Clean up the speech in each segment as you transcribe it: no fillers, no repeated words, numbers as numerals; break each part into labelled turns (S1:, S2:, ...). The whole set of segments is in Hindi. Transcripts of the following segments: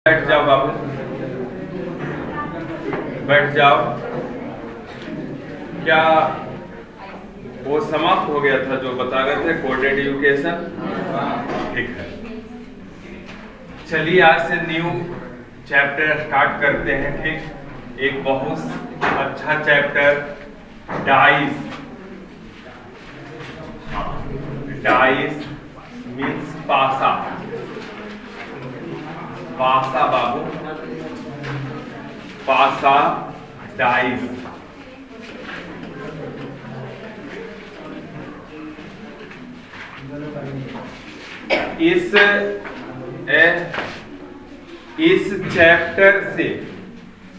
S1: बैठ जाओ बाबू, बैठ जाओ। क्या वो समाप्त हो गया था जो बता रहे थे कोडेड एजुकेशन? ठीक है, चलिए आज से न्यू चैप्टर स्टार्ट करते हैं। ठीक, एक बहुत अच्छा चैप्टर डाइस। डाइस मीन्स पासा। पासा बाबू, पासा डाइस।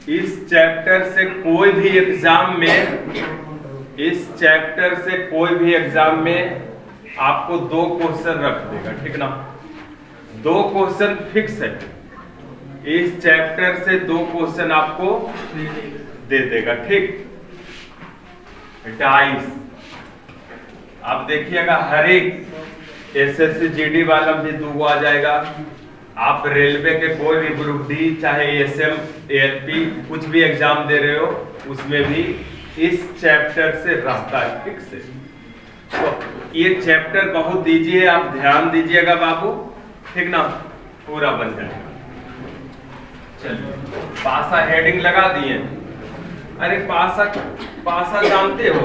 S1: इस चैप्टर से कोई भी एग्जाम में, इस चैप्टर से कोई भी एग्जाम में आपको 2 क्वेश्चन रख देगा। ठीक ना, 2 क्वेश्चन फिक्स है। इस चैप्टर से 2 क्वेश्चन आपको दे देगा। ठीक, डाइस आप देखिएगा, हर एक एसएससी जीडी वाला भी 2 आ जाएगा। आप रेलवे के कोई भी ग्रुप डी, चाहे एसएम, एएलपी, कुछ भी एग्जाम दे रहे हो, उसमें भी इस चैप्टर से रहता है फिक्स है। तो ये चैप्टर बहुत दीजिए, आप ध्यान दीजिएगा बाबू। ठीक ना, पूरा बन जाएगा। चलिए, पासा हेडिंग लगा दिए। अरे पासा जानते हो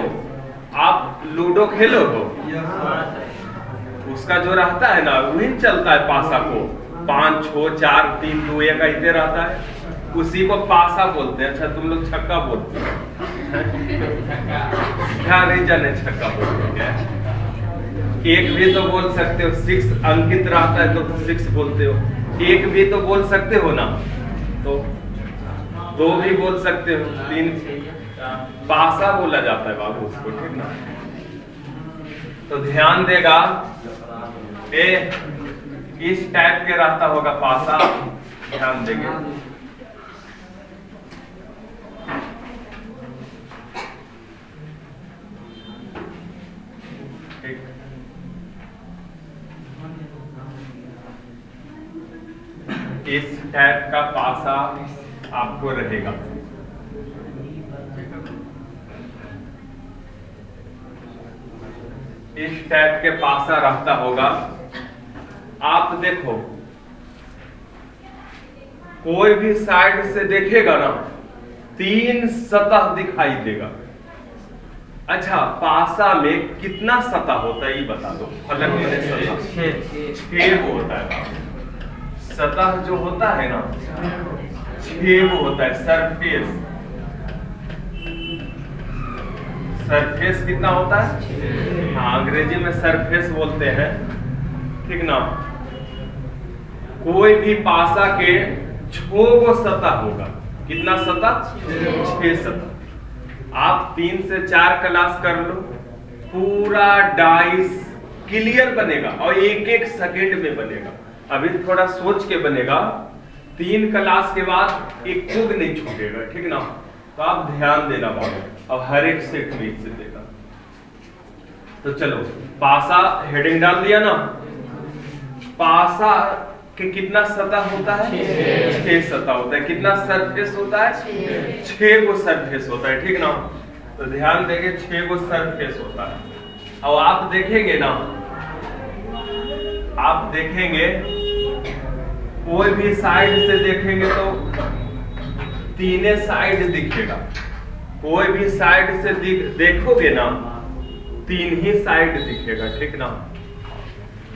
S1: आप? लूडो खेलो हो, उसका जो रहता है ना, वही चलता है पासा को। 5 6 4 3 2 1 ऐसे रहता है, उसी को पासा बोलते हैं। अच्छा, तुम लोग छक्का बोलते हो? क्या नहीं जाने छक्का बोलते हैं? एक भी तो बोल सकते हो, 6 अंकित रहता है तो 6 बोलते हो। एक भी तो बोल सकते हो ना, तो 2 भी बोल सकते हो, 3 पासा बोला जाता है बाबू उसको। ठीक ना, तो ध्यान देगा, इस टाइप के रहता होगा पासा, ध्यान देंगे। इस टाइप का पासा आपको रहेगा। इस टाइप के पासा रहता होगा। आप देखो, कोई भी साइड से देखेगा ना, 3 सतह दिखाई देगा। अच्छा, पासा में कितना सतह होता है ये बता दो। फलक में सतह 6 होता है। सतह जो होता है ना, 6 होता है। सरफेस, सरफेस कितना होता है? हाँ, अंग्रेजी में सरफेस बोलते हैं। ठीक ना, कोई भी पासा के 6 सतह होगा। कितना सतह? 6 सतह। आप 3 से 4 क्लास कर लो, पूरा डाइस क्लियर बनेगा और 1-1 सेकेंड में बनेगा। अभी थोड़ा सोच के बनेगा, 3 क्लास के बाद एक खुद नहीं छूटेगा। ठीक ना, तो आप ध्यान देना बाबू, अब हर एक सेट में इससे देगा। तो चलो, पासा हेडिंग डाल दिया ना। पासा के कितना सतह होता है? 6 सतह होता है। कितना सरफेस होता है? 6 गो सरफेस होता है। ठीक ना, तो ध्यान देंगे, 6 गो सरफेस होता है। और आप देखेंगे ना, आप देखेंगे कोई भी साइड से देखेंगे तो 3 साइड दिखेगा। कोई भी साइड से देखोगे ना, 3 ही साइड दिखेगा। ठीक ना,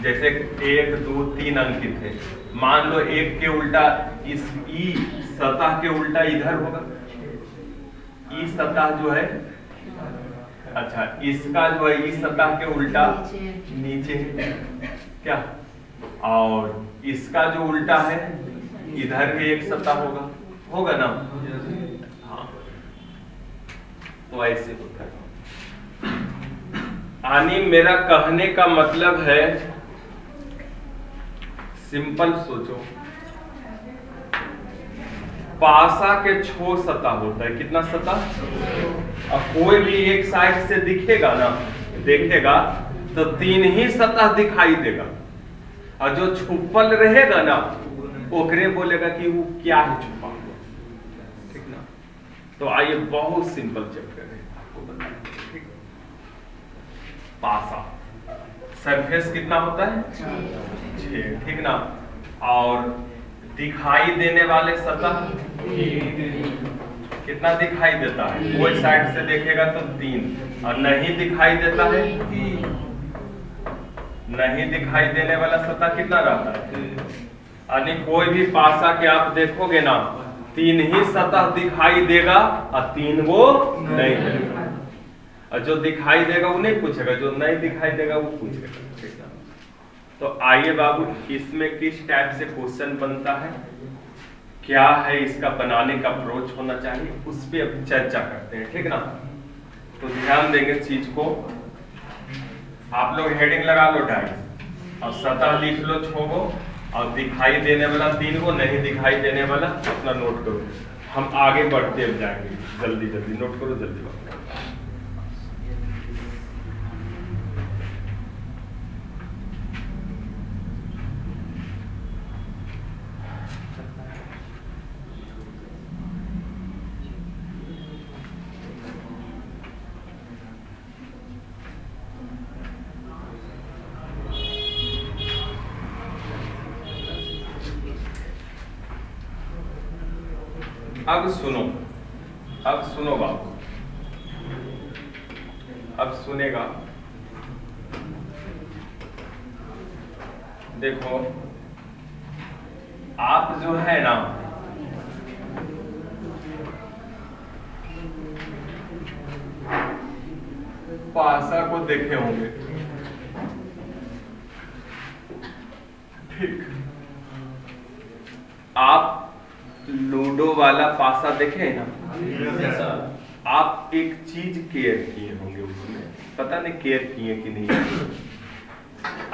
S1: जैसे 1 2 3 अंकित है। मान लो 1 के उल्टा, इस ई सतह के उल्टा इधर होगा। ई सतह जो है, अच्छा, इसका जो है ई सतह के उल्टा नीचे है क्या, और इसका जो उल्टा है इधर भी एक सतह होगा ना। हाँ, तो ऐसे होता है। यानी मेरा कहने का मतलब है, सिंपल सोचो, पासा के 6 सतह होता है। कितना सतह? और कोई भी एक साइड से दिखेगा ना, देखेगा तो 3 ही सतह दिखाई देगा। और जो छुपल रहेगा ना, ओकरे बोलेगा कि वो क्या है छुपा हुआ, ठीक ना। तो आइए बहुत सिंपल चैप्टर है आपको बताएं, ठीक। पासा सरफेस कितना होता है 6, ठीक ना। और दिखाई देने वाले सतह कितना दिखाई देता है, कोई साइड से देखेगा तो 3, और नहीं दिखाई देता है, नहीं दिखाई देने वाला सतह कितना रहता है। यानी कोई भी पासा के आप देखोगे ना 3 ही सतह दिखाई देगा और 3 वो नहीं देगा, और जो दिखाई देगा वो नहीं पूछेगा, जो नहीं दिखाई देगा वो पूछेगा, ठीक है। तो आइए बाबू इसमें किस टाइप से क्वेश्चन बनता है, क्या है इसका बनाने का अप्रोच होना चाहिए, उस पर अब चर्चा करते हैं, ठीक ना। तो ध्यान देंगे चीज को, आप लोग हेडिंग लगा लो डाइस और सतह लिख लो 6 गो, और दिखाई देने वाला 3 गो, नहीं दिखाई देने वाला अपना नोट करो। हम आगे बढ़ते जाएंगे, जल्दी जल्दी नोट करो, जल्दी बात। अब सुनो बाबू, अब सुनेगा। देखो आप जो है ना पासा को देखे होंगे, ठीक। आप लूडो वाला पासा देखे ना, आप एक चीज केयर किए होंगे उसमें, पता नहीं केयर किए कि नहीं।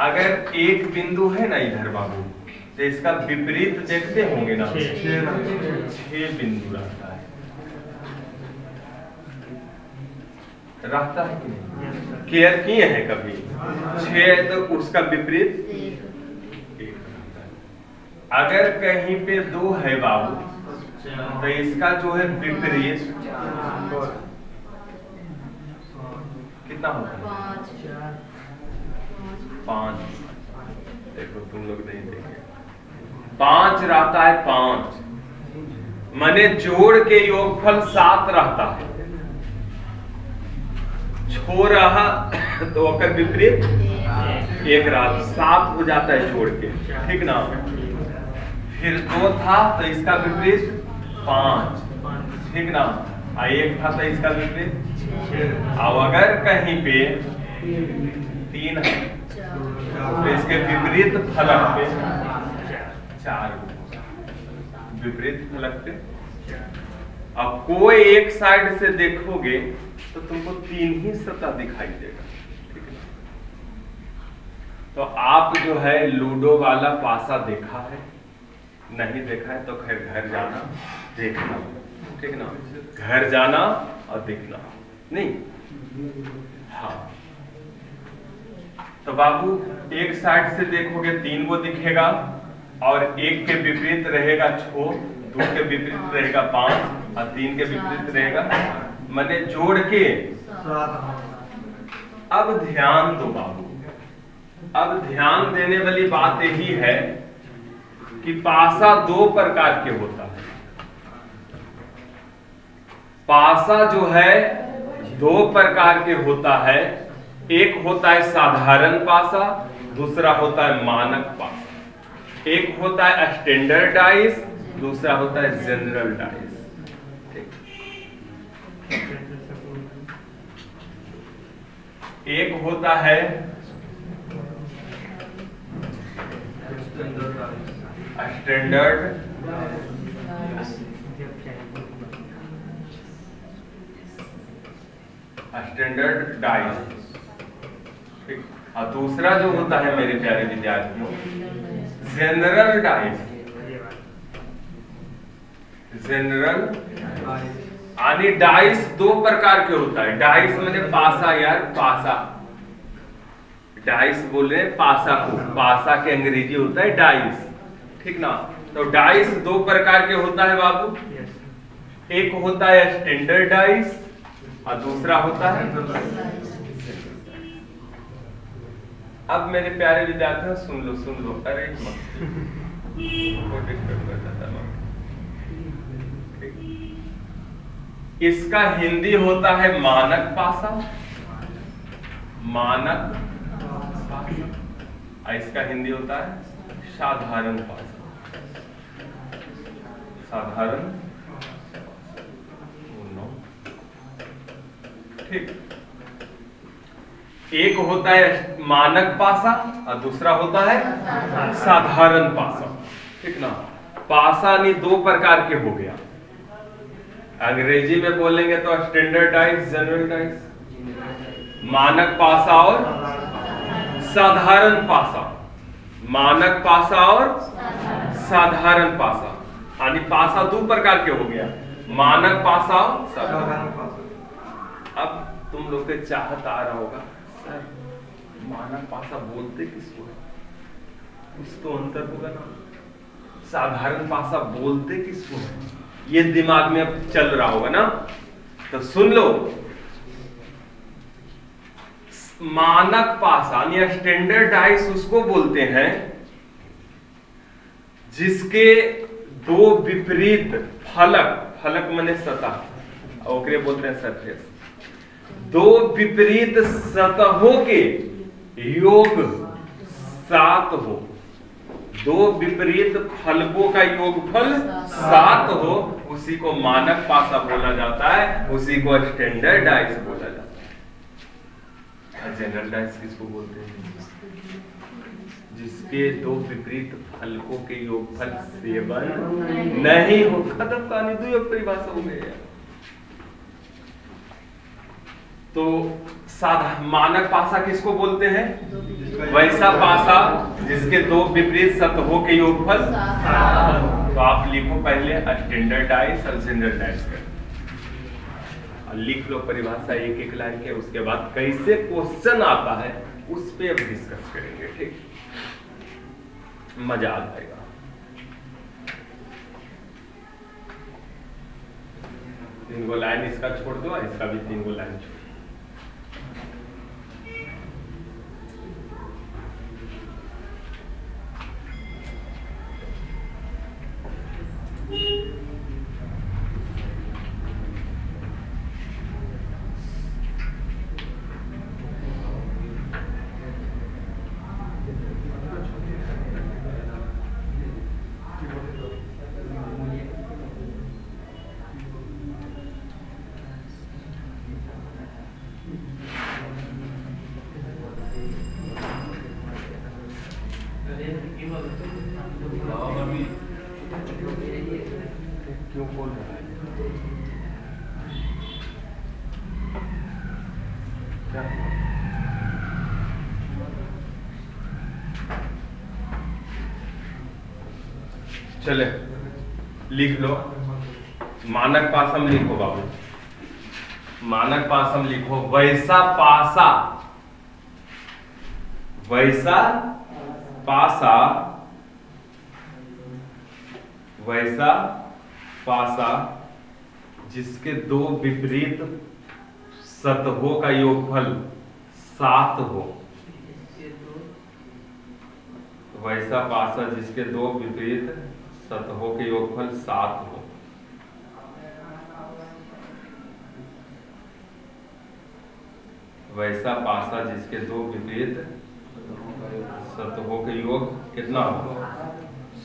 S1: अगर एक बिंदु है ना इधर बाबू, तो इसका विपरीत देखते होंगे ना 6 बिंदु रहता है कि नहीं, केयर किए हैं कभी 6, तो उसका विपरीत 1 रहता है। अगर कहीं पे 2 है बाबू, तो इसका जो है विपरीत कितना होता है 5। देखो तुम लोग नहीं देखे, 5 रहता है, 5 माने जोड़ के योगफल 7 रहता है। छोड़ रहा तो अगर विपरीत 1 रहा, 7 हो जाता है जोड़ के, ठीक ना। फिर 2 था तो इसका विपरीत 5, ठीक ना। 1 था तो इसका विपरीत। अब अगर कहीं पे 3 है तो इसके विपरीत फलक पे 4, विपरीत फलक पे। अब कोई एक साइड से देखोगे तो तुमको 3 ही सतह दिखाई देगा, ठीक है। तो आप जो है लूडो वाला पासा देखा है, नहीं देखा है तो खैर घर जाना देखना, ठीक ना। घर जाना और देखना नहीं, हाँ। तो बाबू एक साइड से देखोगे 3 को दिखेगा, और एक के विपरीत रहेगा 6, 2 के विपरीत रहेगा 5, और 3 के विपरीत रहेगा, माने जोड़ के। अब ध्यान दो बाबू, अब ध्यान देने वाली बात यही है कि पासा 2 प्रकार के होता है। पासा जो है 2 प्रकार के होता है, एक होता है साधारण पासा, दूसरा होता है मानक पासा। एक होता है स्टैंडर्ड डाइस, दूसरा होता है जनरल डाइस। एक होता है स्टैंडर्ड डाइस, ठीक। और दूसरा जो होता है मेरे प्यारे विद्यार्थियों जनरल डाइस। जनरल यानी डाइस 2 प्रकार के होता है। डाइस मैंने पासा, यार पासा, डाइस बोल रहे हैं पासा को, पासा के अंग्रेजी होता है डाइस, ठीक ना। तो डाइस दो प्रकार के होता है बाबू, एक होता है स्टैंडर्ड डाइस और दूसरा होता है। अब मेरे प्यारे विद्यार्थियों सुन लो, अरे इसका हिंदी होता है मानक पासा, मानक पासा, और इसका हिंदी होता है साधारण पासा, साधारण। ठीक, एक होता है मानक पासा और दूसरा होता है साधारण पासा। ठीक ना, पासा नहीं दो प्रकार के हो गया, अंग्रेजी में बोलेंगे तो स्टैंडर्ड डाइस, जनरल डाइस, मानक पासा और साधारण पासा, मानक पासा और साधारण पासा, यानी पासा दो प्रकार के हो गया, मानक पासा और साधारण पासा। अब तुम लोग के चाहत आ रहा होगा, सर मानक पासा बोलते किसको है, कुछ तो अंतर होगा ना, साधारण पासा बोलते किसको है, ये दिमाग में अब चल रहा होगा ना। तो सुन लो, मानक पासा या स्टैंडर्ड डाइस उसको बोलते हैं जिसके दो विपरीत फलक, फलक माने सतह, ओकरे बोलते हैं सरफेस, दो विपरीत सतहों के योग 7 हो, दो विपरीत फलकों का योगफल 7 हो, उसी को मानक पासा बोला जाता है, उसी को स्टैंडर्ड डाइस बोला जाता है। जनरल डाइस किसको बोलते हैं, जिसके दो विपरीत फलकों के योगफल 7 नहीं हो। खत्म कहानी, दो परिभाषा हो गई। तो मानक पासा किसको बोलते हैं, वैसा पासा जिसके दो विपरीत सतहों के योगफल। तो आप लिखो पहले स्टैंडर्ड डाइस और जनरल डाइस कर, और लिख लो परिभाषा एक एक लाइन के, उसके बाद कैसे क्वेश्चन आता है उस पे अब डिस्कस करेंगे। ठीक, मजा आ जाएगा। तीन गो लाइन इसका छोड़ दो, इसका भी 3 गो लाइन छोड़। क्यों बोल रहा है, चले लिख लो। मानक पासम लिखो बाबू, मानक पासम लिखो, वैसा पासा, वैसा पासा, वैसा पासा जिसके दो विपरीत सतहों का योगफल 7 हो, वैसा पासा जिसके दो विपरीत सतहों के योगफल 7 हो, वैसा पासा जिसके दो विपरीत सतहों के योग कितना हो,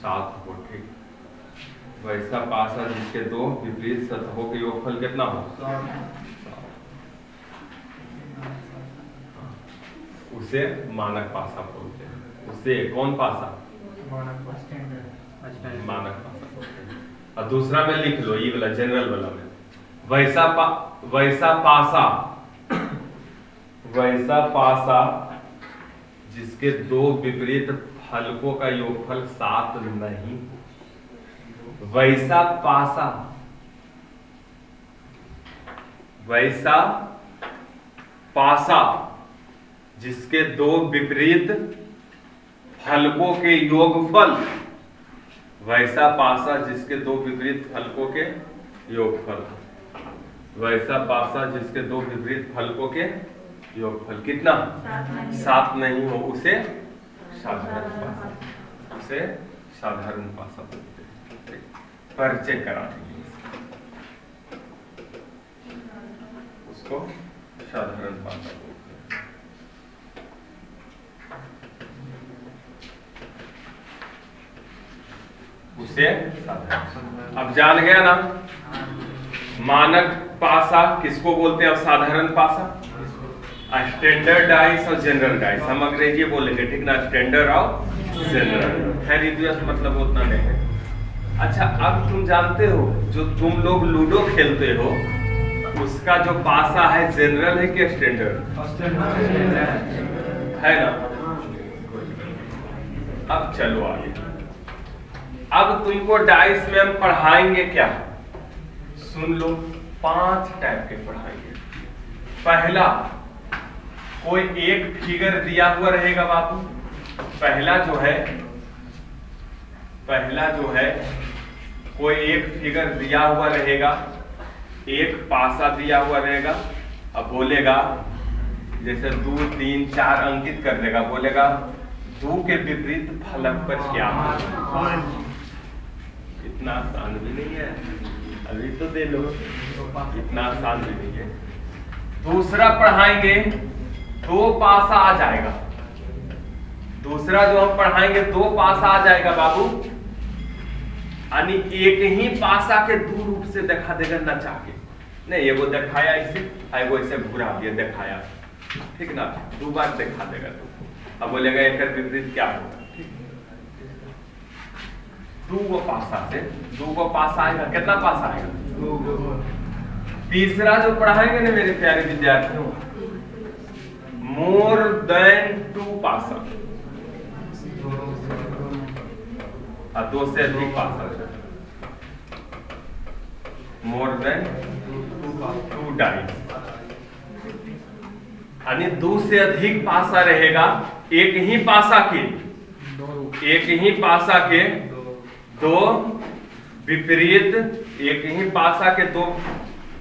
S1: 7 हो। ठीक, वैसा पासा जिसके दो विपरीत सतहों के योगफल कितना हो, उसे मानक पासा बोलते हैं। उसे कौन पासा, मानक पासा। और दूसरा में लिख लो, ये वाला जनरल वाला में, वैसा पासा, वैसा पासा जिसके दो विपरीत फलकों का योगफल 7 नहीं, वैसा पासा, वैसा पासा जिसके दो विपरीत फलकों के योगफल वैसा पासा जिसके दो विपरीत फलकों के योगफल। वैसा पासा जिसके दो विपरीत फलकों के योगफल कितना 7 नहीं हो उसे साधारण पासा, उसे साधारण पासा बोलते हैं। परिचय करा देंगे उसको साधारण पासा बोलते हैं। उसे साधारण। अब जान गया ना मानक पासा किसको बोलते हैं, अब साधारण पासा। स्टैंडर्ड डाइस और जनरल डाइस हम अंग्रेजी बोलेंगे, ठीक ना, स्टैंडर्ड और जनरल। खैर इतिहास मतलब उतना नहीं है। अच्छा, अब तुम जानते हो जो तुम लोग लूडो खेलते हो उसका जो पासा है जनरल है कि स्टैंडर्ड है ना। अब चलो आगे। अब तुमको डाइस में हम पढ़ाएंगे क्या, सुन लो, 5 टाइप के पढ़ाएंगे। पहला, कोई एक फिगर दिया हुआ रहेगा बाबू। पहला जो है कोई एक फिगर दिया हुआ रहेगा, एक पासा दिया हुआ रहेगा। अब बोलेगा जैसे 2, 3, 4 अंकित कर देगा, बोलेगा 2 के विपरीत फलक पर क्या है। इतना आसान भी नहीं है, अभी तो दे लो, इतना आसान भी नहीं है। दूसरा पढ़ाएंगे 2 पासा आ जाएगा। दूसरा जो हम पढ़ाएंगे 2 पासा आ जाएगा बाबू, यानी एक ही पासा के 2 रूप से दिखा देगा ना चाहे नहीं, ये वो दिखाया इसे, वो इसे घुरा दिया दिखाया, ठीक ना, 2 बार दिखा देगा। तो अब बोलेगा एक विपरीत क्या होगा, 2 गो पासा से 2 गो पासा आएगा। कितना पासा आएगा? तीसरा जो पढ़ाएंगे ना मेरे प्यारे विद्यार्थियों, मोर देन 2 पासा, 2 से अधिक पासा, मोर देन 2 डाइस, यानी 2 से अधिक पासा रहेगा। एक ही पासा के 2 विपरीत, एक ही पासा के 2,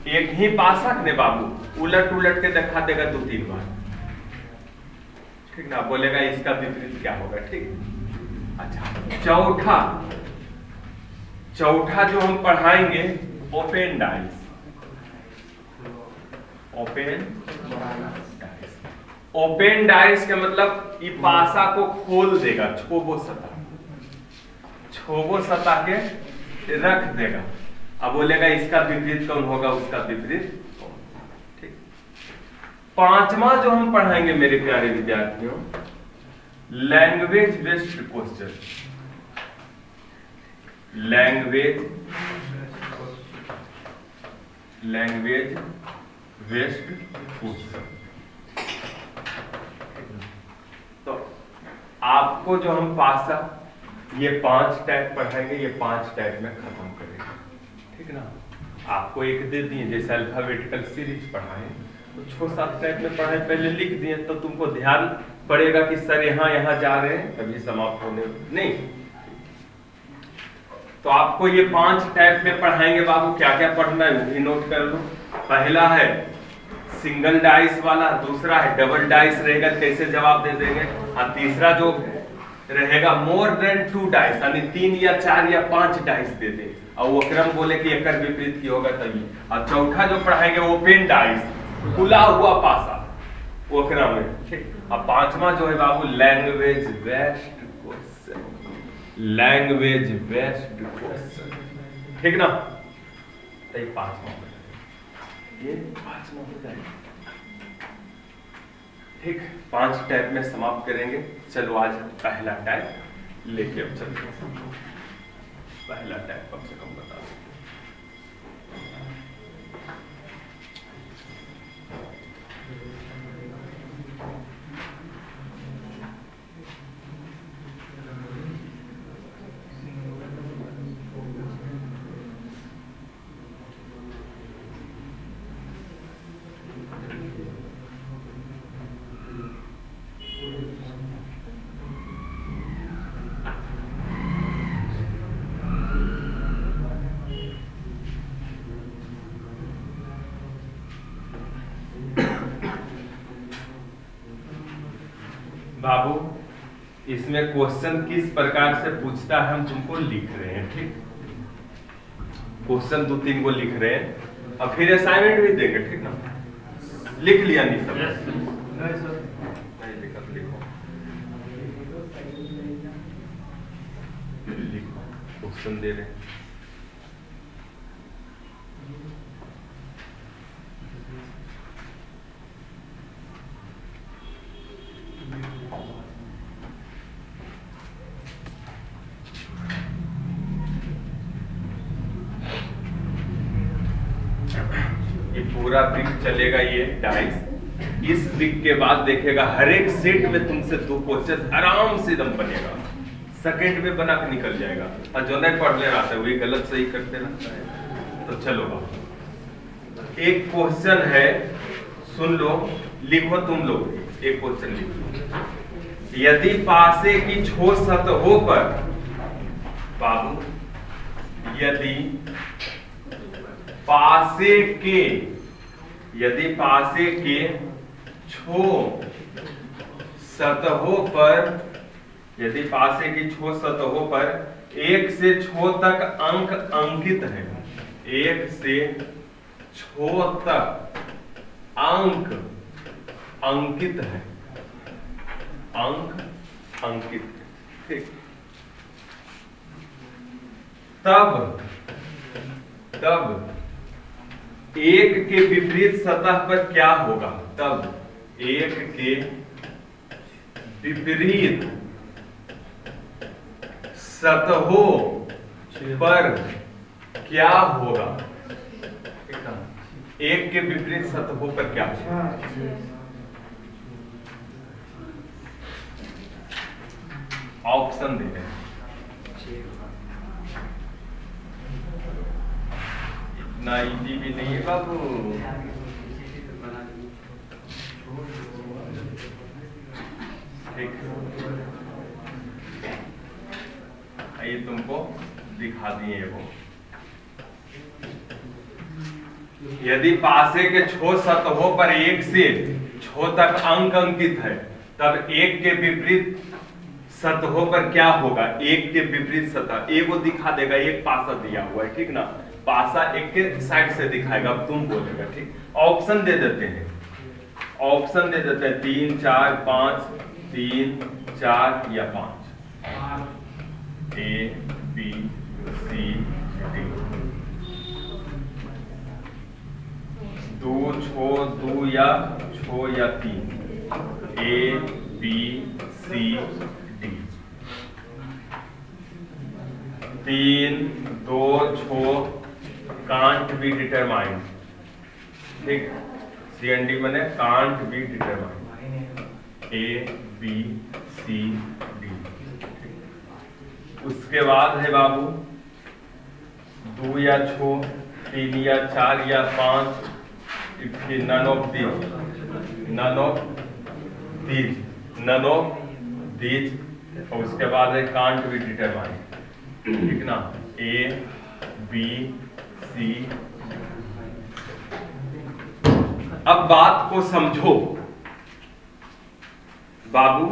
S1: एक ही पासा ने बाबू उलट उलट के दिखा देगा 2-3 बार, ठीक ना। बोलेगा इसका विपरीत क्या होगा, ठीक। अच्छा, चौथा जो हम पढ़ाएंगे ओपन डाइस। ओपन डाइस का मतलब ये पासा को खोल देगा, छोबो सतह के रख देगा। अब बोलेगा इसका विपरीत कौन होगा, उसका विपरीत, ठीक। 5वां जो हम पढ़ाएंगे मेरे प्यारे विद्यार्थियों, language based question. Language based question. तो आपको जो हम पासा ये 5 टाइप पढ़ाएंगे, ये 5 टाइप में खत्म करेंगे, ठीक ना। आपको एक दे दिए जैसे अल्फाबेटिकल सीरीज पढ़ाए तो 6-7 टाइप में पढ़ाए, पहले लिख दिए तो तुमको ध्यान पड़ेगा कि सर यहाँ जा रहे हैं, कभी समाप्त होने नहीं। तो आपको ये 5 टाइप में पढ़ाएंगे बाबू। क्या क्या पढ़ना है वो भी नोट कर लो। पहला है सिंगल डाइस वाला, दूसरा है डबल डाइस रहेगा, कैसे जवाब दे देंगे। और तीसरा जो रहेगा मोर देन 2 डाइस, यानी 3 या 4 या 5 डाइस दे दे और वो क्रम बोले कि एक विपरीत की होगा तभी। और चौथा जो पढ़ाएंगे ओपन डाइस, खुला हुआ पासा, वो क्रम है, ठीक। और 5वां जो है बाबू language based question, language based question, ठीक ना। तो ये 5वां हो जाएगा, ठीक। 5 टाइप में समाप्त करेंगे। चलो आज पहला टाइप लेके अब चलते हैं। पहला टाइप कम से कम बता दो। बाबू इसमें क्वेश्चन किस प्रकार से पूछता है हम तुमको लिख रहे हैं, ठीक। क्वेश्चन 2-3 को लिख रहे हैं और फिर असाइनमेंट भी देंगे, ठीक ना। लिख लिया नहीं सब? नहीं लिखा तो लिखो, लिखो क्वेश्चन दे रहे हैं। ये पूरा वीक चलेगा ये डाइस। इस वीक के बाद देखेगा हर एक सेट में तुमसे 2 क्वेश्चन आराम से दम बनेगा, सेकंड में बना के निकल जाएगा। और जो नहीं पढ़ने आता है वही गलत सही करते रहता है। तो चलो बाबू एक क्वेश्चन है, सुन लो, लिखो तुम लोग। एक क्वेश्चन लिखो। यदि पासे की छो सतहों पर, बाबू यदि पासे के छो सतहों पर, यदि पासे की छो सतहों पर 1 से 6 तक अंक अंकित है, 1 से 6 तक अंक अंकित है, अंक अंकित है, ठीक। तब 1 के विपरीत सतह पर क्या होगा? तब 1 के विपरीत सतहों पर क्या होगा? 1 के विपरीत सतहों पर क्या होगा? ऑप्शन दे रहे हैं। इतना इजी भी नहीं है बाबू। ठीक, आइए तुमको दिखा दिए वो। यदि पासे के छो सतहों पर 1 से 6 तक अंक अंकित है, तब 1 के विपरीत सतहों पर क्या होगा? 1 के विपरीत सतह एक को दिखा देगा, एक पासा दिया हुआ है, ठीक ना। पासा एक के साइड से दिखाएगा, अब तुम बोलेगा, ठीक। ऑप्शन दे देते हैं, ऑप्शन दे देते हैं 3, 4, 5, 3, 4 या 5। A, B, C, D। 2 या 3। A, B, C, D। 3, 2, 6 can't be determined, ठीक। CND मैंने can't be determined। A, B, C, D। उसके बाद है बाबू 2 या 6, 3 या 4 या 5, none of these। और उसके बाद है can't be determined, ठीक ना। A, B, C। अब बात को समझो बाबू,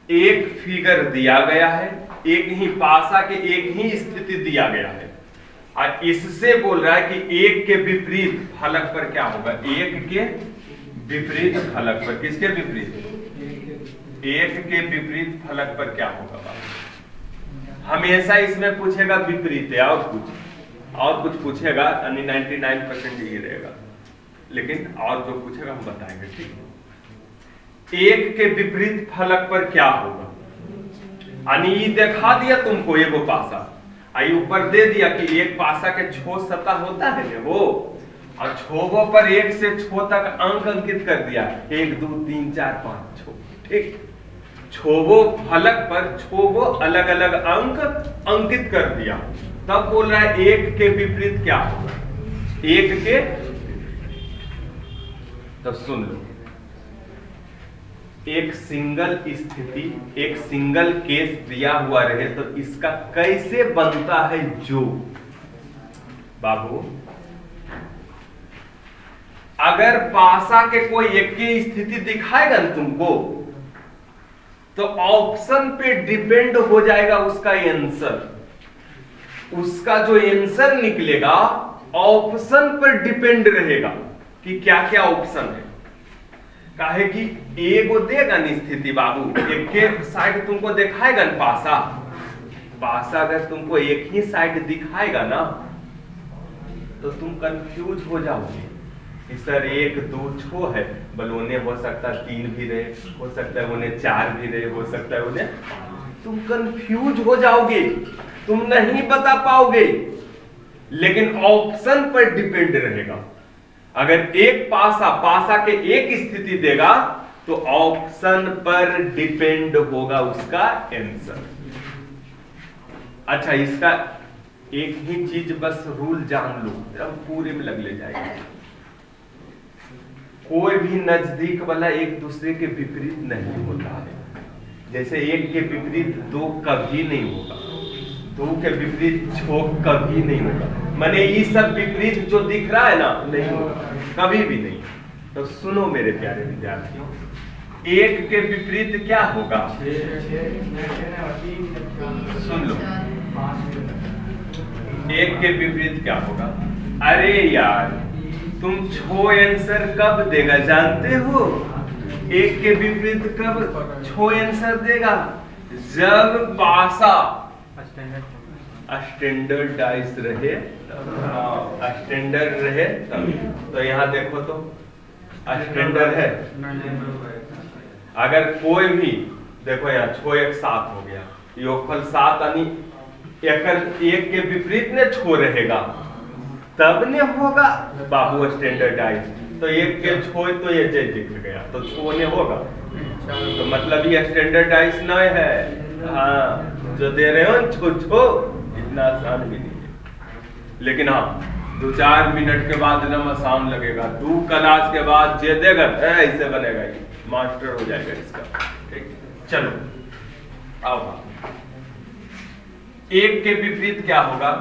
S1: एक फिगर दिया गया है, एक ही पासा के एक ही स्थिति दिया गया है, और इससे बोल रहा है कि 1 के विपरीत फलक पर क्या होगा? 1 के विपरीत फलक पर, किसके विपरीत? 1 के विपरीत फलक पर क्या होगा? हमेशा इसमें पूछेगा विपरीत है, और कुछ पूछेगा, 99% यही रहेगा, लेकिन और जो पूछेगा हम बताएंगे, ठीक। 1 के विपरीत फलक पर क्या होगा? यानी दिखा दिया तुमको एगो पासा, आई ऊपर दे दिया कि एक पासा के 6 सतह होता है ना वो, और छोगों पर 1 से 6 तक अंक अंकित कर दिया, 1, 2, 3, 4, 5 छो, ठीक। छोगो फलक पर छोगो अलग अलग अंक अंकित कर दिया, तब बोल रहा है 1 के विपरीत क्या होगा? 1 के, तो सुन लो, एक सिंगल स्थिति, एक सिंगल केस दिया हुआ रहे तो इसका कैसे बनता है जो? बाबू अगर पासा के कोई एक की स्थिति दिखाएगा ना तुमको, तो ऑप्शन पे डिपेंड हो जाएगा उसका आंसर। उसका जो आंसर निकलेगा ऑप्शन पर डिपेंड रहेगा कि क्या क्या ऑप्शन है। काहे कि एगो देगा नहीं स्थिति बाबू, एक साइड तुमको दिखाएगा ना पासा, पासा अगर तुमको एक ही साइड दिखाएगा ना तो तुम कंफ्यूज हो जाओगे कि सर 1 2 छो है, बलोने हो सकता है 3 भी रहे, हो सकता है उन्हें 4 भी रहे, हो सकता है उन्हें, तुम कंफ्यूज हो जाओगे, तुम नहीं बता पाओगे। लेकिन ऑप्शन पर डिपेंड रहेगा। अगर एक पासा के एक स्थिति देगा तो ऑप्शन पर डिपेंड होगा उसका आंसर। अच्छा, इसका एक ही चीज बस रूल जान लो, अब पूरे में लग ले जाएगा। कोई भी नजदीक वाला एक दूसरे के विपरीत नहीं होता है। जैसे 1 के विपरीत 2 कभी नहीं होगा, 2 के विपरीत 6 कभी नहीं होगा। माने ये सब विपरीत जो दिख रहा है ना, नहीं होगा, कभी भी नहीं। तो सुनो मेरे प्यारे विद्यार्थियों, 1 के विपरीत क्या होगा, सुन लो। 1 के विपरीत क्या होगा? अरे यार, तुम 6 आंसर कब देगा जानते हो? 1 के विपरीत कब 6 आंसर देगा? जब पासा स्टैंडर्डाइज रहे, स्टैंडर्ड रहे तब। तो यहाँ देखो तो स्टैंडर्ड है। अगर कोई भी देखो, यहाँ 6 1 7 हो गया, योगफल 7 यानी 1 के विपरीत ने 6 रहेगा तब ने होगा बाबू स्टैंडर्डाइज। तो 1 के 6 तो ये जे दिख गया तो 6 ने होगा, तो मतलब ये स्टैंडर्डाइज नहीं है। हाँ, जो दे रहे हो छो इतना आसान भी नहीं है। लेकिन हाँ, 2-4 मिनट के बाद एकदम आसान लगेगा। 2 क्लास के बाद जे देगा ऐसे बनेगा, ये मास्टर हो जाएगा इसका। ठीक, चलो अब 1 के विपरीत क्या होगा?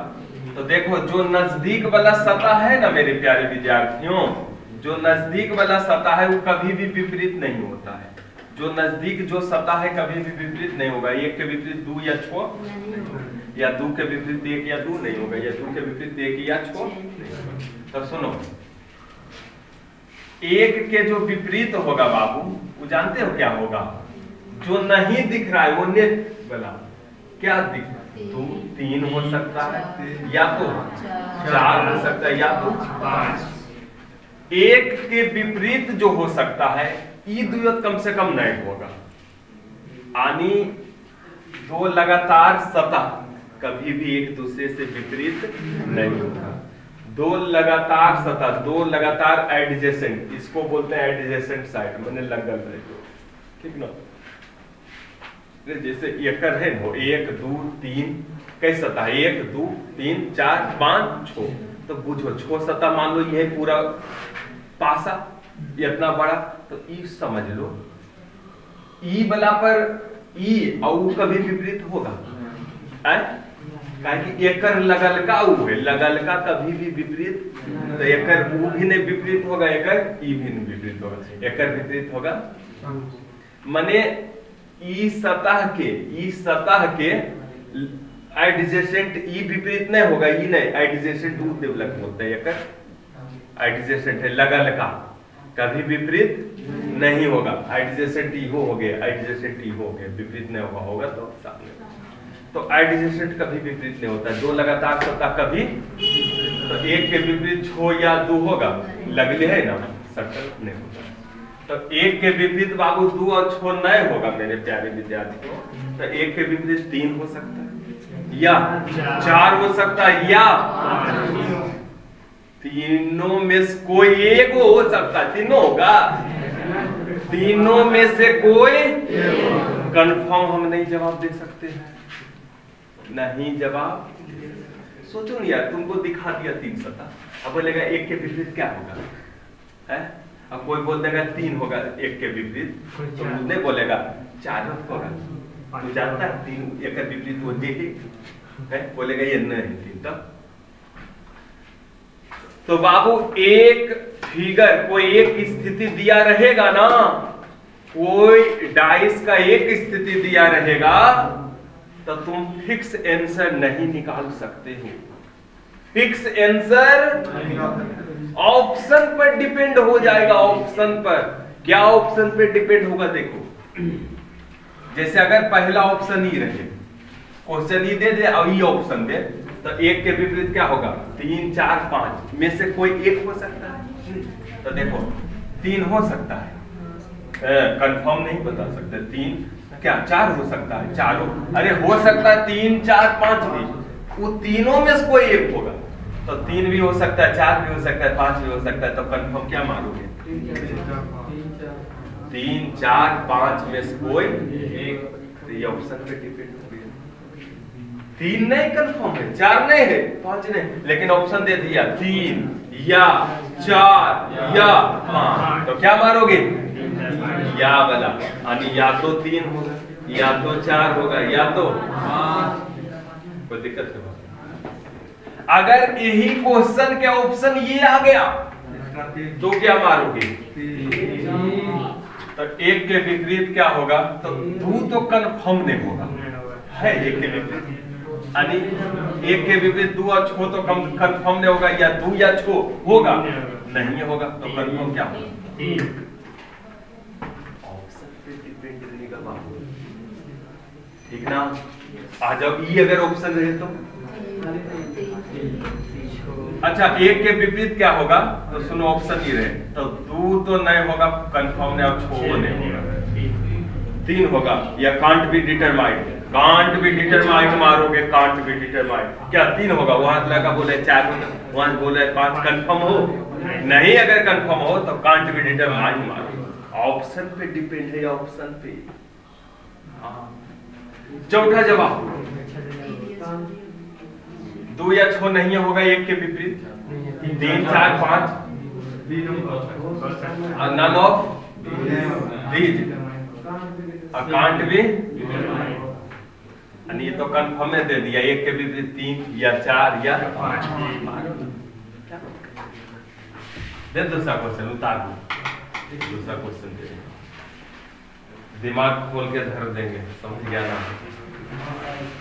S1: तो देखो, जो नजदीक वाला सतह है ना मेरे प्यारे विद्यार्थियों, जो नजदीक वाला सतह है वो कभी भी विपरीत नहीं होता है। जो नजदीक जो सतह है कभी भी विपरीत नहीं होगा। 1 के विपरीत 2 या 6, या 2 के विपरीत 1 या 2 नहीं होगा, या 2 के विपरीत 1 या 6 नहीं होगा। तो सुनो, 1 के जो विपरीत होगा बाबू, वो जानते हो क्या होगा? जो नहीं दिख रहा है वो ने वाला क्या दिख रहा है? 2 3 हो सकता है, या तो 4 हो सकता है, या तो 5। 1 के विपरीत जो हो सकता है ये द्वैत कम से कम नहीं होगा। यानी 2 लगातार सतह कभी भी एक दूसरे से विपरीत नहीं होगा। 2 लगातार सतह, 2 लगातार एडजेसेंट, इसको बोलते हैं एडजेसेंट साइड, मैंने लगल रहे, ठीक ना। जैसे एकर है वो 1 2 3 कई सतह, 1 2 3 4 5 6, तो बुझो 6 सतह मान लो ये पूरा पासा इतना बड़ा। तो ई समझ लो, ई वाला पर ई और कभी विपरीत होगा, कि एकर लगल का ऊ है, लगल का कभी भी विपरीत, तो एकर ऊ भी नहीं विपरीत होगा, एकर ई भी नहीं विपरीत होगा, एकर विपरीत होगा। माने ई सतह के एडजेसेंट ई विपरीत नहीं होगा, ई नहीं एडजेसेंट ऊ डेवलप होता है, एकर एडजेसेंट है, लगल का कभी विपरीत नहीं होगा। एडजेसेंट ई हो गया, एडजेसेंट ई हो गया, विपरीत नहीं होगा तो सामने। तो एडजेसेंट कभी विपरीत नहीं होता। 2 लगातार सतह कभी, तो 1 के विपरीत 6 या 2 होगा, लगले है ना, सर्कल नहीं होगा। तो 1 के विपरीत बाबू 2 और 6 नहीं होगा मेरे प्यारे विद्यार्थियों। तो 1 के विपरीत 3 हो सकता है, या 4 हो सकता है, या तीनों में से कोई एक हो सकता है। तीनों होगा, तीनों में से कोई कंफर्म हम नहीं जवाब दे सकते हैं, नहीं जवाब। सोचो नहीं यार, तुमको दिखा दिया 3 सतह, अब बोलेगा 1 के विपरीत क्या होगा है? अब कोई बोल देगा 3 होगा 1 के विपरीत, तो नहीं बोलेगा 4 होगा। तू जानता है 3 1 के विपरीत वो जे है, बोलेगा ये नहीं 3। तब तो बाबू एक फिगर कोई एक स्थिति दिया रहेगा ना, कोई डाइस का एक स्थिति दिया रहेगा तो तुम फिक्स आंसर नहीं निकाल सकते हो। फिक्स आंसर ऑप्शन पर डिपेंड हो जाएगा। ऑप्शन पर क्या ऑप्शन पे डिपेंड होगा? देखो, जैसे अगर पहला ऑप्शन ही रहे, क्वेश्चन ही दे दे और ये ऑप्शन दे, तो एक के विपरीत क्या होगा? 3, 4, 5 में से कोई एक हो सकता है। तो देखो 3 हो सकता है, कंफर्म नहीं बता सकते। 3 क्या 4 हो सकता है? चारों, अरे हो सकता है 3, 4, 5 भी, वो तीनों में से कोई एक होगा। तो 3 भी हो सकता है, 4 भी हो सकता है, 5 भी हो सकता है। तो कंफर्म क्या मारोगे? 3, 4, 5 में से कोई एक। तो ये ऑप्शन पे डिपेंड हो गया। 3 नहीं कंफर्म है, 4 नहीं है, 5 नहीं, लेकिन ऑप्शन दे दिया 3 या 4 या 5। तो क्या मारोगे? या वाला, यानी या तो 3 होगा, या तो 4 होगा, या तो 5। कोई दिक्कत है? अगर यही क्वेश्चन के ऑप्शन ये आ गया तो क्या मारोगे? तो एक के विपरीत क्या होगा? तो 2 तो कंफर्म नहीं होगा है। एक के विपरीत, यानी एक के विपरीत 2 और 6 तो कंफर्म नहीं होगा, या 2 या 6 होगा, नहीं होगा। तो कंफर्म क्या होगा? ऑप्शन पे डिपेंड रहेगा बाबू, ठीक ना? आ जाओ, ये अगर ऑप्शन रहे तो अच्छा, एक के विपरीत क्या होगा? तो सुनो, ऑप्शन ही रहे तो 2 तो नहीं होगा, कंफर्म नहीं, और 6 नहीं होगा, 3 होगा, या can't be determined. Can't be determined मारोगे, कांट बी डिटरमाइंड क्या 3 होगा? वहां लगा बोले 4 होगा, वहां बोले 5। कंफर्म हो? नहीं। अगर कंफर्म हो तो कांट बी डिटरमाइंड मारो। ऑप्शन पे डिपेंड है, ऑप्शन पे। चौथा जवाब 2 या 6 नहीं होगा, एक के विपरीत 3, 4, 5 none of these can't be, ये तो कंफर्म दे दिया। एक के विपरीत 3 या 4 या 5। दे दूसरा क्वेश्चन, उतार दो दूसरा क्वेश्चन दे, दिमाग खोल के धर देंगे, समझ गया ना?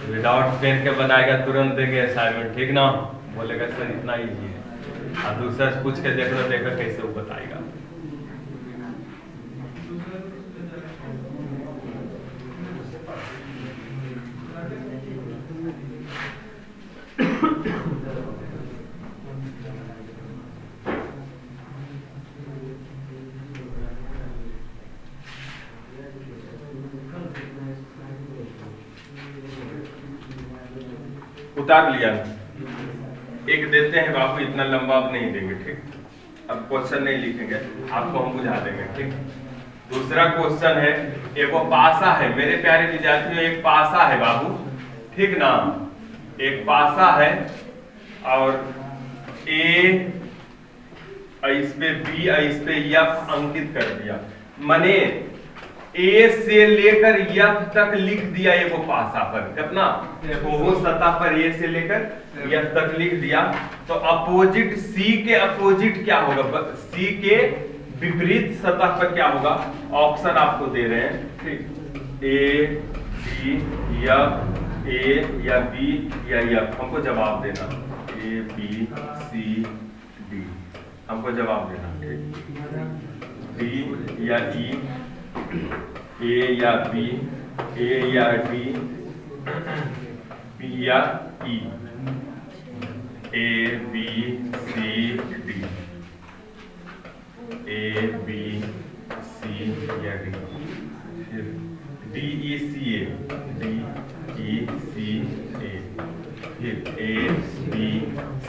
S1: विदाउट पेन के बनाएगा, तुरंत देंगे असाइनमेंट, ठीक ना? बोलेगा सर इतना इजी है, और दूसरा से पूछ के देख लो, देखा कैसे वो बताएगा। उतार लिया, एक देते हैं बाबू, इतना लंबा अब नहीं देंगे, ठीक? अब क्वेश्चन नहीं लिखेंगे, आपको हम बुझा देंगे, ठीक? दूसरा क्वेश्चन है, एक वो पासा है मेरे प्यारे विद्यार्थियों, एक पासा है बाबू, ठीक ना? एक पासा है और ए इस पे बी, इस पे एफ अंकित कर दिया, माने ए से लेकर एफ तक लिख दिया। ये वो पासा पर कितना वो सतह पर ए से लेकर एफ तक लिख दिया। तो अपोजिट सी के अपोजिट क्या होगा? सी के विपरीत सतह पर क्या होगा? ऑप्शन आपको दे रहे हैं, ठीक? ए बी एफ, ए या बी या एफ, हमको जवाब देना। ए बी सी डी, हमको जवाब देना, ठीक? डी या ई, ए या बी, ए या डी, बी या E, A B C D, A B C या डी, फिर D E C A, D E C A, फिर A B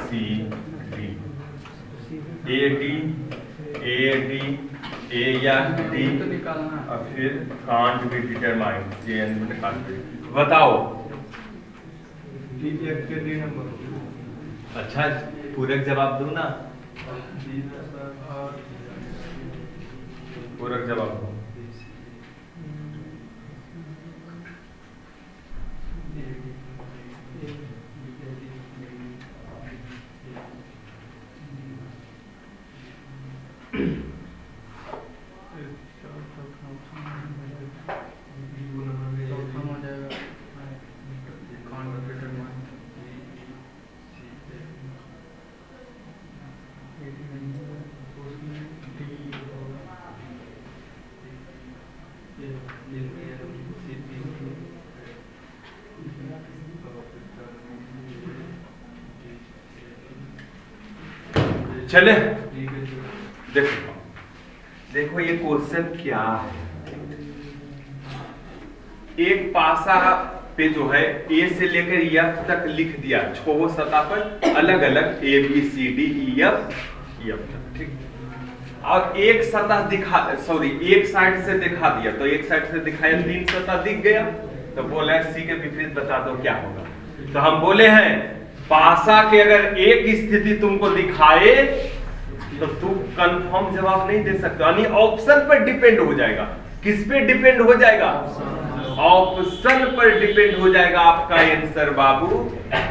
S1: C D, A D, A D, A या डी, और फिर can't be determined, J N में कांट बी। बताओ अच्छा, पूरक जवाब दूं ना? पूरक जवाब दो। चले देखो देखो ये क्वेश्चन क्या है। एक पासा पे जो है ए से लेकर एफ तक लिख दिया, 6 सतह पर अलग अलग A B C D E F तक, ठीक। और एक सतह एक साइड से दिखा दिया, तो एक साइड से दिखाया 3 सतह दिख गया, तो बोला सी के विपरीत बता दो क्या होगा। तो हम बोले हैं पासा के अगर एक स्थिति तुमको दिखाए तो तुम कंफर्म जवाब नहीं दे सकते, यानी ऑप्शन पर डिपेंड हो जाएगा। किस पे डिपेंड हो जाएगा? ऑप्शन पर डिपेंड हो जाएगा आपका आंसर बाबू।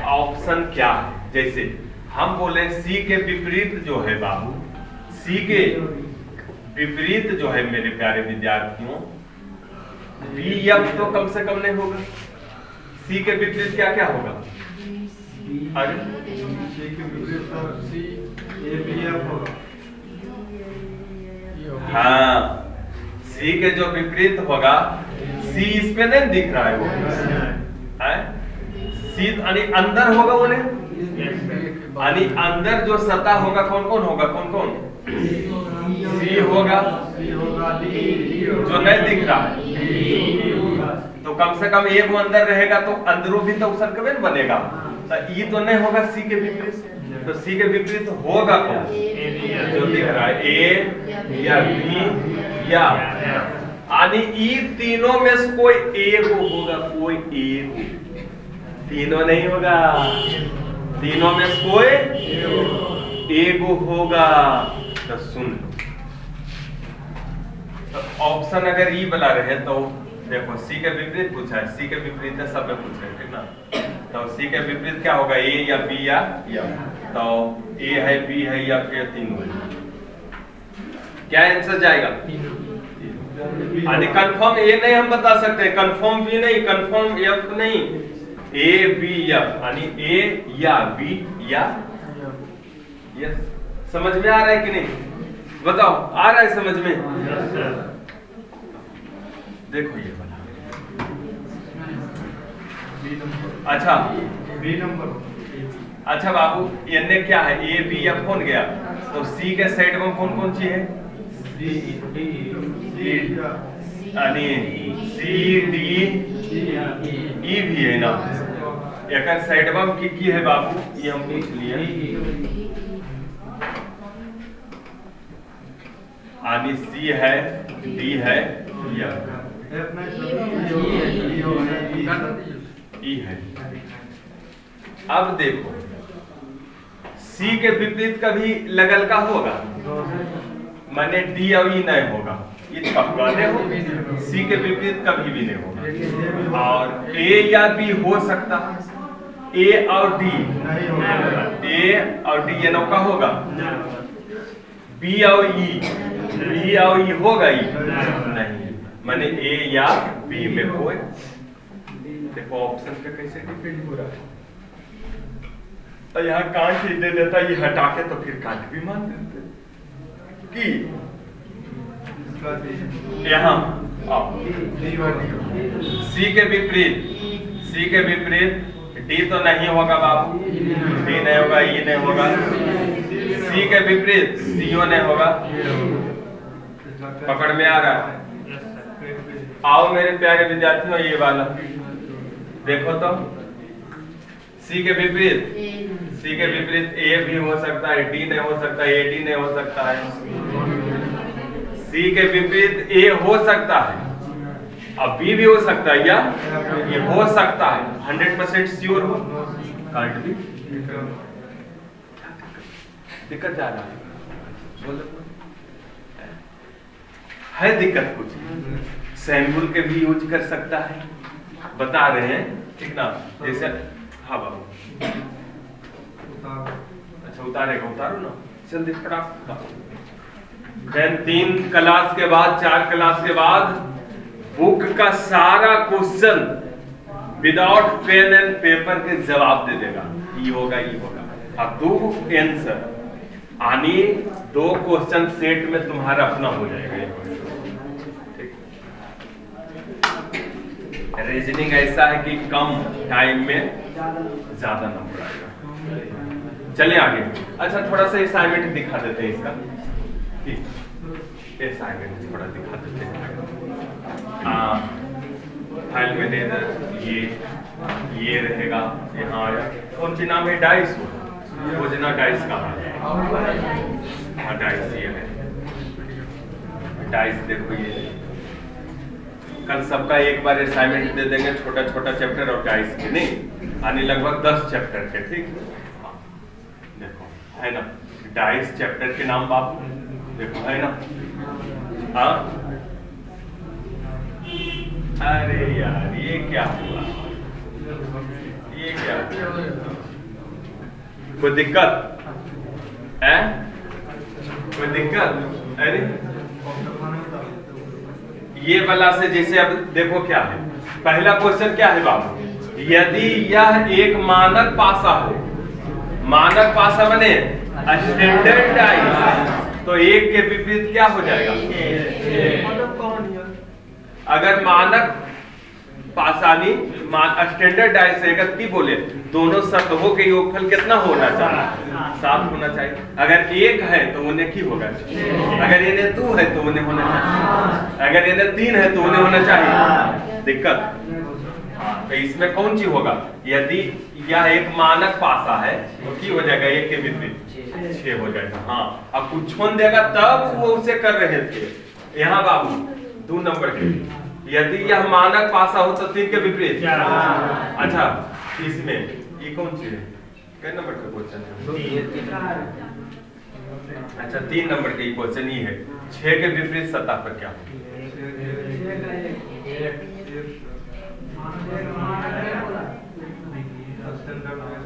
S1: ऑप्शन क्या है? जैसे हम बोले सी के विपरीत जो है बाबू, सी के विपरीत जो है मेरे प्यारे विद्यार्थियों, बी एफ तो कम से कम नहीं होगा। सी के विपरीत क्या क्या होगा? अरे
S2: सी के विपरीत सी ए बी एफ होगा।
S1: हाँ, सी के जो विपरीत होगा, सी इस पे नहीं दिख रहा है वो है? सी यानी अंदर होगा वो नहीं, यानी अंदर जो सतह होगा कौन कौन होगा? कौन कौन? सी होगा जो नहीं दिख रहा है, तो कम से कम एक वो अंदर रहेगा, तो अंदरों भी तो सर्कल बनेगा। तो ई तो नहीं होगा सी के विपरीत, तो सी के विपरीत होगा कौन जो दिख रहा है? ए या बी या, यानी ई तीनों में से कोई एक होगा, कोई एक, तीनों नहीं होगा, तीनों में से कोई एक होगा। तो सुन, तो ऑप्शन अगर ई वाला रहे तो देखो सी के विपरीत पूछा है, सी के विपरीत है सब में पूछ रहे हैं, ठीक ना। तो सी के विपरीत क्या होगा? ए या बी या, तो ए है बी है या फिर तीनों है, क्या आंसर जाएगा? यानी कंफर्म ए नहीं हम बता सकते, कंफर्म बी नहीं, कंफर्म एफ नहीं, ए बी एफ, यानी ए या बी या। यस, समझ में आ रहा है कि नहीं? बताओ, आ रहा है समझ में? देखो ये बना, अच्छा
S2: बी नंबर,
S1: अच्छा बाबू ये क्या है? ए बी एफ कौन गया, तो सी के साइड में कौन कौन सी है? यानी सी डी ई भी है ना। एक साइड में की है बाबू, ये हम पूछ लिए, यानी सी है, डी है या ई है। अब देखो सी के विपरीत कभी लगल का होगा, माने डी और ई नहीं होगा, ये कहने हो सी के विपरीत कभी भी नहीं होगा। और ए या बी हो सकता, ए और डी, ए और डी ये नौका होगा, बी और ई, बी और ई होगा ई नहीं, माने ए या बी में कोई। देखो ऑप्शन पे कैसे डिपेंड हो रहा है, तो यहाँ कांट ही दे देता, ये हटा के तो फिर कांट भी मान देते कि यहाँ सी के विपरीत, सी के विपरीत डी तो नहीं होगा बाबू, डी नहीं होगा, ई नहीं होगा, सी के विपरीत सीओ नहीं होगा। पकड़ में आ रहा है? आओ मेरे प्यारे विद्यार्थियों, ये वाला देखो तो, सी के विपरीत, सी के विपरीत ए भी हो सकता है, डी नहीं हो सकता, ए डी नहीं हो सकता है, सी के विपरीत ए हो सकता है, अब बी भी हो सकता है, या ये हो सकता है, 100% श्योर हो, कांट भी दिक्कत जा रहा है, बोलो है दिक्कत कुछ? सैम्बुल के भी यूज कर सकता है, बता रहे हैं, ठीक ना। जैसे हाँ बाबू, अच्छा उतारेगा, उतारो ना, जल्दी फटाफट। 3 क्लास के बाद, 4 क्लास के बाद बुक का सारा question without pen and paper के जवाब दे देगा, ये होगा, ये होगा। अब 2 आंसर, यानी 2 क्वेश्चन सेट में तुम्हारा अपना हो जाएगा। रीजनिंग ऐसा है कि कम टाइम में ज्यादा नंबर आएगा। चलिए आगे। अच्छा थोड़ा सा असाइनमेंट दिखा देते हैं इसका, असाइनमेंट थोड़ा दिखा देते हैं। फाइल में दे ये रहेगा यहाँ आया, कौन सी नाम है, डाइस खोजना, डाइस का हाँ डाइस ये है, डाइस देखो ये कल सबका एक बार असाइनमेंट दे देंगे, छोटा छोटा चैप्टर और डाइस के नहीं यानी लगभग 10 चैप्टर के, ठीक हाँ। देखो है ना डाइस चैप्टर के नाम बाबू, देखो है ना हाँ। अरे यार ये क्या हुआ, ये क्या हुआ, कोई दिक्कत है, कोई दिक्कत, अरे ये वाला से जैसे अब देखो क्या है, पहला क्वेश्चन क्या है बाबू, यदि यह एक मानक पासा हो, मानक पासा बने स्टैंडर्ड डाइस, तो एक के विपरीत क्या हो जाएगा, अगर मानक पासानी स्टैंडर्ड डाइस है की बोले दोनों सतहों के योगफल कितना होना चाहिए, 7 होना चाहिए। अगर एक है तो उन्हें की होगा, अगर इन्हें 2 है तो उन्हें होना चाहिए, अगर इन्हें 3 है तो उन्हें होना चाहिए, दिक्कत तो इसमें कौन सी होगा, यदि यह एक मानक पासा है तो की हो जाएगा, एक के विपरीत 6 हो जाएगा। हाँ अब कुछ छोड़ देगा तब वो उसे कर रहे थे, यहाँ बाबू 2 नंबर के, यदि यह मानक पासा हो तो 3 के विपरीत, अच्छा इसमें ये कौन सी है, कितने नंबर का क्वेश्चन है, अच्छा 3 नंबर के क्वेश्चन ये है, 6 के विपरीत सतह पर क्या हो,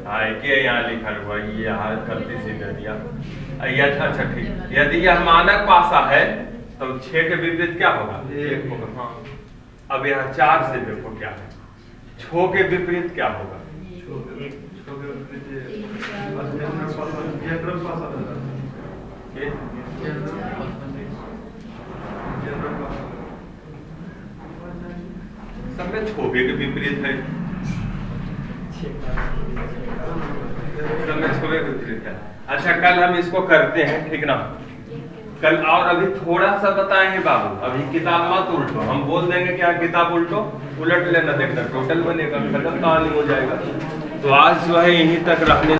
S1: हाँ के यहाँ लिखा हुआ, ये यहाँ गलती से कर दिया, अच्छा ठीक, यदि यह मानक पासा है तो 6 के विपरीत क्या होगा, 1 होगा। हाँ अब यहाँ 4 से देखो क्या है, 6 के विपरीत क्या होगा, सब में 6 के विपरीत है, सब में 6 के विपरीत है। अच्छा कल हम इसको करते हैं, ठीक ना, कल और अभी थोड़ा सा बताए हैं बाबू, अभी किताब मत उल्टो, हम बोल देंगे क्या किताब उल्टो, उलट लेना देखना टोटल बनेगा, खत्म कहानी हो जाएगा। तो आज जो है यहीं तक रखने